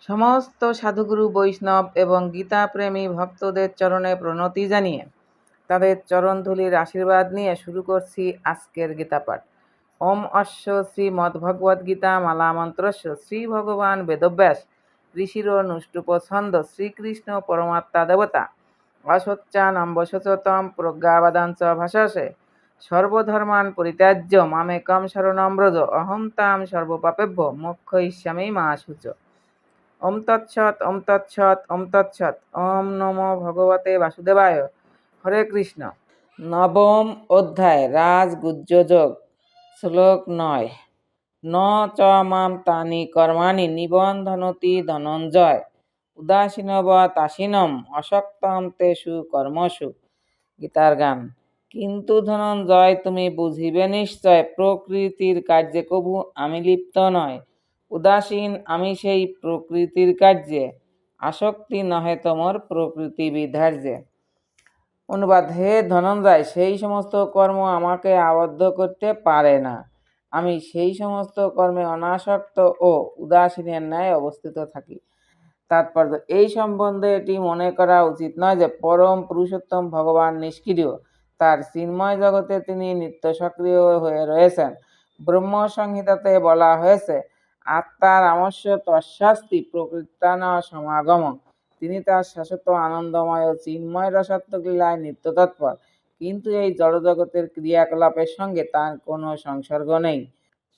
সমস্ত সাধুগুরু বৈষ্ণব এবং গীতাপ্রেমী ভক্তদের চরণে প্রণতি জানিয়ে তাদের চরণধূলির আশীর্বাদ নিয়ে শুরু করছি আজকের গীতাপাঠ। ওম অশ্ব শ্রীমদ্ভগবদ্গীতা মালামন্ত্রস্য শ্রী ভগবান বেদব্যাস ঋষিরনুষ্টুপছন্দ শ্রীকৃষ্ণ পরমাত্মা দেবতা অসচ্চানম্বশতম প্রজ্ঞাবাদাঞ্চ ভাষাসে সর্বধর্মান পরিত্যাজ্য মামেকম শরণং ব্রজ অহং তাং সর্বপাপেভ্যো মোক্ষয়িষ্যামি মা শুচঃ। ওম তৎসৎ ওম তৎসৎ ওম তৎসৎ। ওম নমো ভগবতে বাসুদেবায়। হরে কৃষ্ণ। নবম অধ্যায় রাজগুহ্যযোগ। শ্লোক 9। ন চ মাম তানি কর্মাণি নিবন্ধনতি ধনঞ্জয় উদাসীনবতাসীনম অসক্তম তেষু কর্মসু। গীতার গান। কিন্তু ধনঞ্জয়, তুমি বুঝিবে নিশ্চয়, প্রকৃতির কার্যে কভু আমি লিপ্ত নয়। উদাসীন আমি সেই প্রকৃতির কার্যে, আসক্তি নহে তোমর প্রকৃতি বিধার্যে। অনুবাদ: হে ধনঞ্জয়, সেই সমস্ত কর্ম আমাকে আবদ্ধ করতে পারে না। আমি সেই সমস্ত কর্মে অনাসক্ত ও উদাসীনের ন্যায় অবস্থিত থাকি। তাৎপর্য: এই সম্বন্ধে এটি মনে করা উচিত নয় যে পরম পুরুষোত্তম ভগবান নিষ্ক্রিয়। তার চিন্ময় জগতে তিনি নিত্য সক্রিয় হয়ে রয়েছেন। ব্রহ্ম সংহিতাতে বলা হয়েছে, আত্মার আমস্য তস্যাস্তি প্রকৃতান সমাগমঃ। তিনি তার শাশ্বত আনন্দময় ও চিন্ময় রসাত্মক লীলায় নিত্য তৎপর, কিন্তু এই জড়জগতের ক্রিয়াকলাপের সঙ্গে তার কোনো সংসর্গ নেই।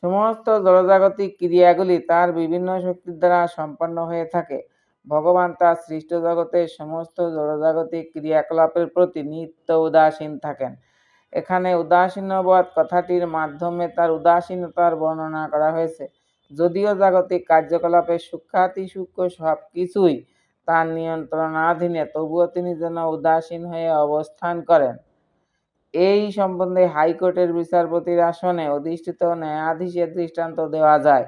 সমস্ত জড়জাগতিক ক্রিয়াগুলি তার বিভিন্ন শক্তির দ্বারা সম্পন্ন হয়ে থাকে। ভগবান তার সৃষ্ট জগতের সমস্ত জড়জাগতিক ক্রিয়াকলাপের প্রতি নিত্য উদাসীন থাকেন। এখানে উদাসীনবৎ কথাটির মাধ্যমে তার উদাসীনতার বর্ণনা করা হয়েছে। যদিও জাগতিক কার্যকলাপের সূক্ষ্মাতিসূক্ষ্ম সব কিছুই তার নিয়ন্ত্রণাধীনে, তবুও তিনি যেন উদাসীন হয়ে অবস্থান করেন। এই সম্বন্ধে হাইকোর্টের বিচারপতির আসনে অধিষ্ঠিত ন্যায়াধীশের দৃষ্টান্ত দেওয়া যায়।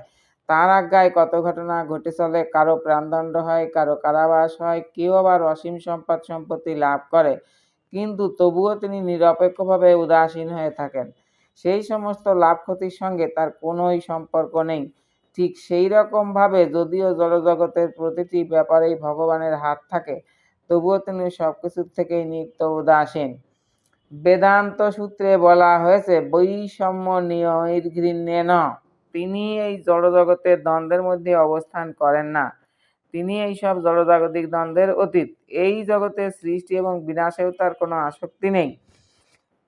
তার আজ্ঞায় কত ঘটনা ঘটে চলে। কারো প্রাণদণ্ড হয়, কারো কারাবাস হয়, কেউ আবার অসীম সম্পদ সম্পত্তি লাভ করে, কিন্তু তবুও তিনি নিরপেক্ষভাবে উদাসীন হয়ে থাকেন। সেই সমস্ত লাভ ক্ষতির সঙ্গে তার কোনোই সম্পর্ক নেই। ঠিক সেই রকম ভাবে যদিও জড়জগতের প্রতিটি ব্যাপারেই ভগবানের হাত থাকে, তবুও তিনি সবকিছুর থেকেই নিত্য উদাসীন। বেদান্ত সূত্রে বলা হয়েছে, বৈষম্য নিয়ৈর্ঘৃণ্যেন। তিনি এই জড়জগতের দ্বন্দ্বের মধ্যে অবস্থান করেন না। তিনি এই সব জড়জাগতিক দ্বন্দ্বের অতীত। এই জগতের সৃষ্টি এবং বিনাশেও তার কোনো আসক্তি নেই।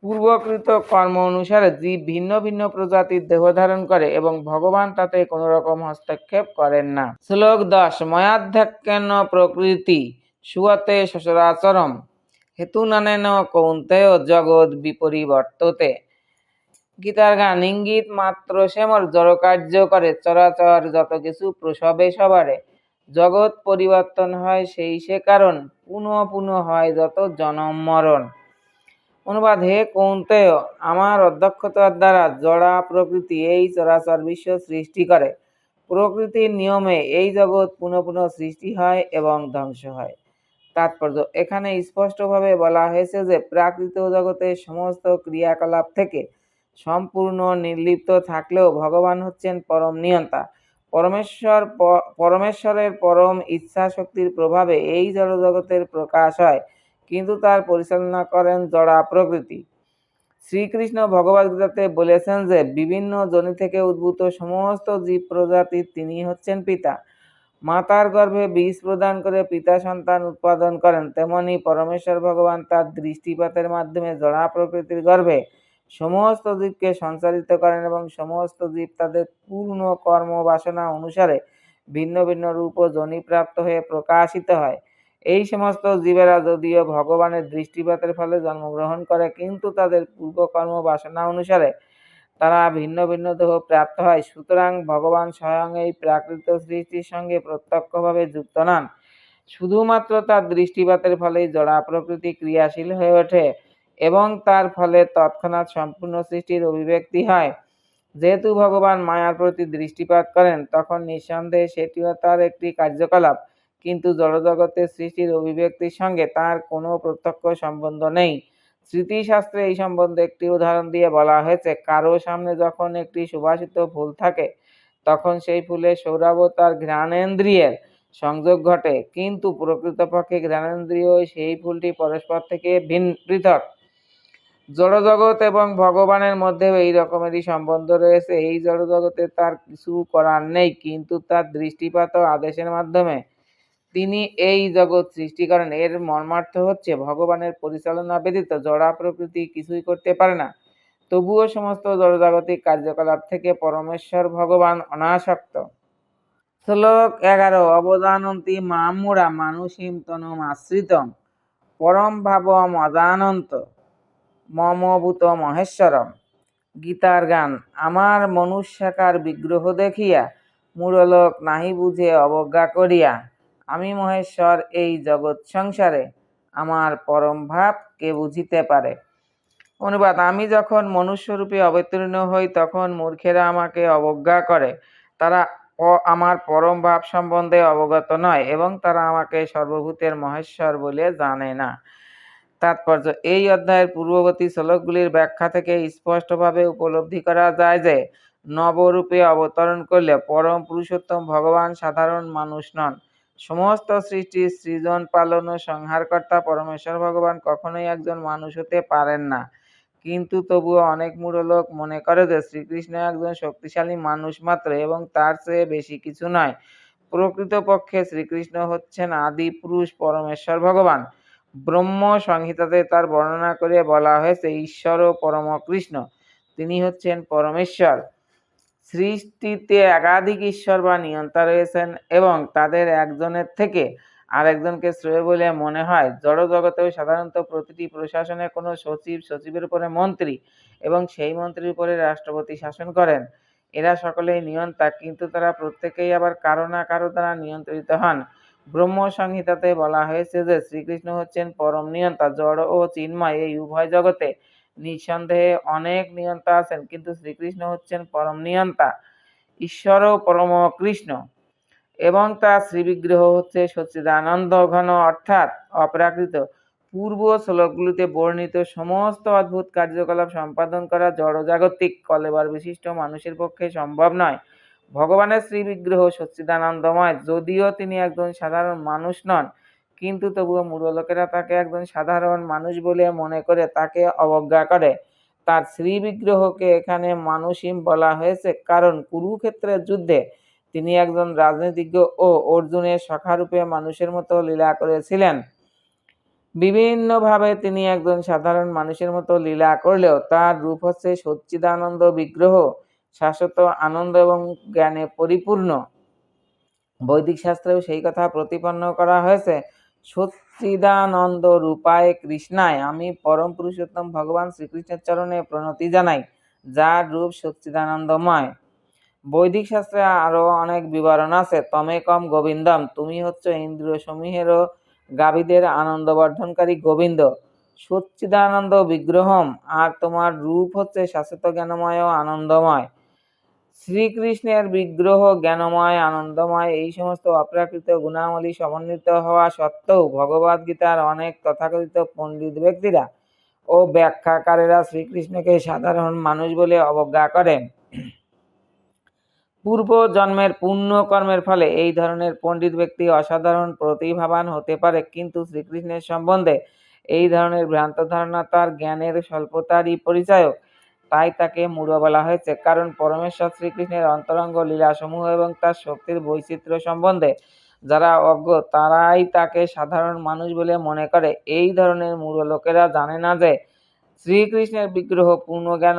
পূর্বকৃত কর্ম অনুসারে জীব ভিন্ন ভিন্ন প্রজাতির দেহ ধারণ করে এবং ভগবান তাতে কোনো রকম হস্তক্ষেপ করেন না। শ্লোক 10। ময়াধ্যক্ষেন প্রকৃতি সুয়তে সচরাচরম হেতুনানেন কৌন্তেয় জগৎ বিপরিবর্ততে। গীতার গান। ইঙ্গিত মাত্র সেমর জড়কার্য করে চরাচর যত কিছু প্রসবে সবারে। জগৎ পরিবর্তন হয় সেই সে কারণ, পুনঃ পুনঃ হয় যত জনম মরণ। অনুবাদ: হে কৌন্তেয়, আমার অধ্যক্ষতার দ্বারা জড়া প্রকৃতি এই চরাচর বিশ্ব সৃষ্টি করে। প্রকৃতির নিয়মে এই জগৎ পুনঃ পুনঃ সৃষ্টি হয় এবং ধ্বংস হয়। তাৎপর্য: এখানে স্পষ্টভাবে বলা হয়েছে যে প্রাকৃত জগতের সমস্ত ক্রিয়াকলাপ থেকে সম্পূর্ণ নির্লিপ্ত থাকলেও ভগবান হচ্ছেন পরম নিয়ন্তা। পরমেশ্বরের পরম ইচ্ছা শক্তির প্রভাবে এই জড়জগতের প্রকাশ হয়, কিন্তু তার পরিচালনা করেন জড়া প্রকৃতি। শ্রীকৃষ্ণ ভগবদ্গীতাতে বলেছেন যে বিভিন্ন যোনি থেকে উদ্ভূত সমস্ত জীব প্রজাতির তিনি হচ্ছেন পিতা। মাতার গর্ভে বীজ প্রদান করে পিতা সন্তান উৎপাদন করেন, তেমনি পরমেশ্বর ভগবান তার দৃষ্টিপাতের মাধ্যমে জড়া প্রকৃতির গর্ভে সমস্ত জীবকে সঞ্চারিত করেন এবং সমস্ত জীব তাদের পূর্ণ কর্ম বাসনা অনুসারে ভিন্ন ভিন্ন রূপ ও যোনি প্রাপ্ত হয়ে প্রকাশিত হয়। এই সমস্ত জীবেরা যদিও ভগবানের দৃষ্টিপাতের ফলে জন্মগ্রহণ করে, কিন্তু তাদের পূর্বকর্ম বাসনা অনুসারে তারা ভিন্ন ভিন্ন দেহ প্রাপ্ত হয়। সুতরাং ভগবান স্বয়ং এই প্রাকৃত সৃষ্টির সঙ্গে প্রত্যক্ষভাবে যুক্ত নন। শুধুমাত্র তার দৃষ্টিপাতের ফলেই জড়া প্রকৃতি ক্রিয়াশীল হয়ে ওঠে এবং তার ফলে তৎক্ষণাৎ সম্পূর্ণ সৃষ্টির অভিব্যক্তি হয়। যেহেতু ভগবান মায়ার প্রতি দৃষ্টিপাত করেন, তখন নিঃসন্দেহে সেটিও তার একটি কার্যকলাপ, কিন্তু জড়জগতের সৃষ্টির অভিব্যক্তির সঙ্গে তার কোনো প্রত্যক্ষ সম্বন্ধ নেই। স্মৃতিশাস্ত্রে এই সম্বন্ধে একটি উদাহরণ দিয়ে বলা হয়েছে, কারো সামনে যখন একটি সুবাসিত ফুল থাকে, তখন সেই ফুলের সৌরভ তার ঘ্রাণেন্দ্রিয়ের সংযোগ ঘটে, কিন্তু প্রকৃতপক্ষে জ্ঞানেন্দ্রিয় সেই ফুলটি পরস্পর থেকে পৃথক। জড়জগৎ এবং ভগবানের মধ্যেও এই রকমেরই সম্বন্ধ রয়েছে। এই জড়জগতে তার কিছু করার নেই, কিন্তু তার দৃষ্টিপাত ও আদেশের মাধ্যমে তিনি এই জগৎ সৃষ্টি করেন। এর মর্মার্থ হচ্ছে, ভগবানের পরিচালনা ব্যতীত জড়া প্রকৃতি কিছুই করতে পারে না। তবুও সমস্ত জড়জাগতিক কার্যকলাপ থেকে পরমেশ্বর ভগবান অনাসক্ত। শ্লোক 11। অবজানন্তি মাম মূঢ়া মানুষীম তনুমাশ্রিতং পরম ভাবম অজানন্ত মমভূত মহেশ্বরম। গীতার গান। আমার মনুষ্যাকার বিগ্রহ দেখিয়া মূঢ়লোক নাহি বুঝে অবজ্ঞা করিয়া, আমি মহেশ্বর এই জগৎ সংসারে, আমার পরম ভাব কে বুঝিতে পারে। অনুবাদ। আমি যখন মনুষ্যরূপে অবতীর্ণ হই, তখন মূর্খেরা আমাকে অবজ্ঞা করে। তারা আমার পরম ভাব সম্বন্ধে অবগত নয় এবং তারা আমাকে সর্বভূতের মহেশ্বর বলে জানে না। তাৎপর্য। এই অধ্যায়ের পূর্ববর্তী শ্লোকগুলির ব্যাখ্যা থেকে স্পষ্টভাবে উপলব্ধি করা যায় যে, নবরূপে অবতরণ করলে পরম পুরুষোত্তম ভগবান সাধারণ মানুষ নন। সমস্ত সৃষ্টির সৃজন, পালন ও সংহারকর্তা পরমেশ্বর ভগবান কখনোই একজন মানুষ হতে পারেন না। কিন্তু তবুও অনেক মূঢ় লোক মনে করে যে শ্রীকৃষ্ণ একজন শক্তিশালী মানুষ মাত্র এবং তার চেয়ে বেশি কিছু নয়। প্রকৃতপক্ষে শ্রীকৃষ্ণ হচ্ছেন আদি পুরুষ পরমেশ্বর ভগবান। ব্রহ্ম সংহিতাতে তার বর্ণনা করে বলা হয়েছে, ঈশ্বর ও পরম কৃষ্ণ, তিনি হচ্ছেন পরমেশ্বর। সৃষ্টিতে একাধিক ঈশ্বর বা নিয়ন্তা রয়েছেন এবং তাদের একজনের থেকে আরেকজনকে শ্রেয় বলে মনে হয়। জড় জগতেও সাধারণত প্রতিটি প্রশাসনে কোনো সচিব, সচিবের উপরে মন্ত্রী এবং সেই মন্ত্রীর উপরে রাষ্ট্রপতি শাসন করেন। এরা সকলেই নিয়ন্তা, কিন্তু তারা প্রত্যেকেই আবার কারো না কারো দ্বারা নিয়ন্ত্রিত হন। ব্রহ্ম সংহিতাতে বলা হয়েছে যে শ্রীকৃষ্ণ হচ্ছেন পরম নিয়ন্তা। জড় ও চিন্ময় এই উভয় জগতে নিঃসন্দেহে অনেক নিয়ন্তা আছেন, কিন্তু শ্রীকৃষ্ণ হচ্ছেন পরম নিয়ন্তা। ঈশ্বর ও পরম কৃষ্ণ এবং তার শ্রীবিগ্রহ হচ্ছে সচ্চিদানন্দ ঘন অর্থাৎ অপ্রাকৃত। পূর্ব শ্লোকগুলিতে বর্ণিত সমস্ত অদ্ভুত কার্যকলাপ সম্পাদন করা জড়জাগতিক কলেবর বিশিষ্ট মানুষের পক্ষে সম্ভব নয়। ভগবানের শ্রীবিগ্রহ সচ্চিদানন্দময়। যদিও তিনি একজন সাধারণ মানুষ নন, কিন্তু তবুও মূঢ় লোকেরা তাকে একজন সাধারণ মানুষ বলে মনে করে তাকে অবজ্ঞা করে। তার শ্রীবিগ্রহকে এখানে মানুষীম বলা হয়েছে কারণ কুরুক্ষেত্রের যুদ্ধে তিনি একজন রাজনীতিজ্ঞ ও অর্জুনের সখারূপে মানুষের মতো লীলা করেছিলেন। বিভিন্নভাবে তিনি একজন সাধারণ মানুষের মতো লীলা করলেও তার রূপ হচ্ছে সচ্চিদানন্দ বিগ্রহ, শাশ্বত আনন্দ এবং জ্ঞানে পরিপূর্ণ। বৈদিক শাস্ত্রেও সেই কথা প্রতিপন্ন করা হয়েছে। সচ্চিদানন্দ রূপায় কৃষ্ণায় আমি পরম পুরুষোত্তম ভগবান শ্রীকৃষ্ণের চরণে প্রণতি জানাই, যার রূপ সচ্চিদানন্দময়। বৈদিক শাস্ত্রে আরো অনেক বিবরণ আছে। তমেকম গোবিন্দম, তুমি হচ্ছে ইন্দ্রিয় সমূহেরও গাভীদের আনন্দবর্ধনকারী গোবিন্দ। সচ্চিদানন্দ বিগ্রহম, আর তোমার রূপ হচ্ছে শাশ্বত জ্ঞানময় ও আনন্দময়। শ্রীকৃষ্ণের বিগ্রহ জ্ঞানময়, আনন্দময়, এই সমস্ত অপ্রাকৃত গুণাবলী সমন্বিত হওয়া সত্ত্বেও ভগবদ গীতার অনেক তথাকথিত পণ্ডিত ব্যক্তিরা ও ব্যাখ্যাকারেরা শ্রীকৃষ্ণকে সাধারণ মানুষ বলে অবজ্ঞা করেন। পূর্ব জন্মের পুণ্য কর্মের ফলে এই ধরনের পণ্ডিত ব্যক্তি অসাধারণ প্রতিভাবান হতে পারে, কিন্তু শ্রীকৃষ্ণের সম্বন্ধে এই ধরনের ভ্রান্ত ধারণা তার জ্ঞানের স্বল্পতারই পরিচায়ক। তাই তাকে মূঢ় বলা হয়েছে। কারণ পরমেশ্বর শ্রীকৃষ্ণের অন্তরঙ্গ লীলাসমূহ এবং তার শক্তির বৈচিত্র্য সম্বন্ধে যারা অজ্ঞ, তারাই তাকে সাধারণ মানুষ বলে মনে করে। এই ধরনের মূঢ় লোকেরা জানে না যে শ্রীকৃষ্ণের বিগ্রহ পূর্ণ জ্ঞান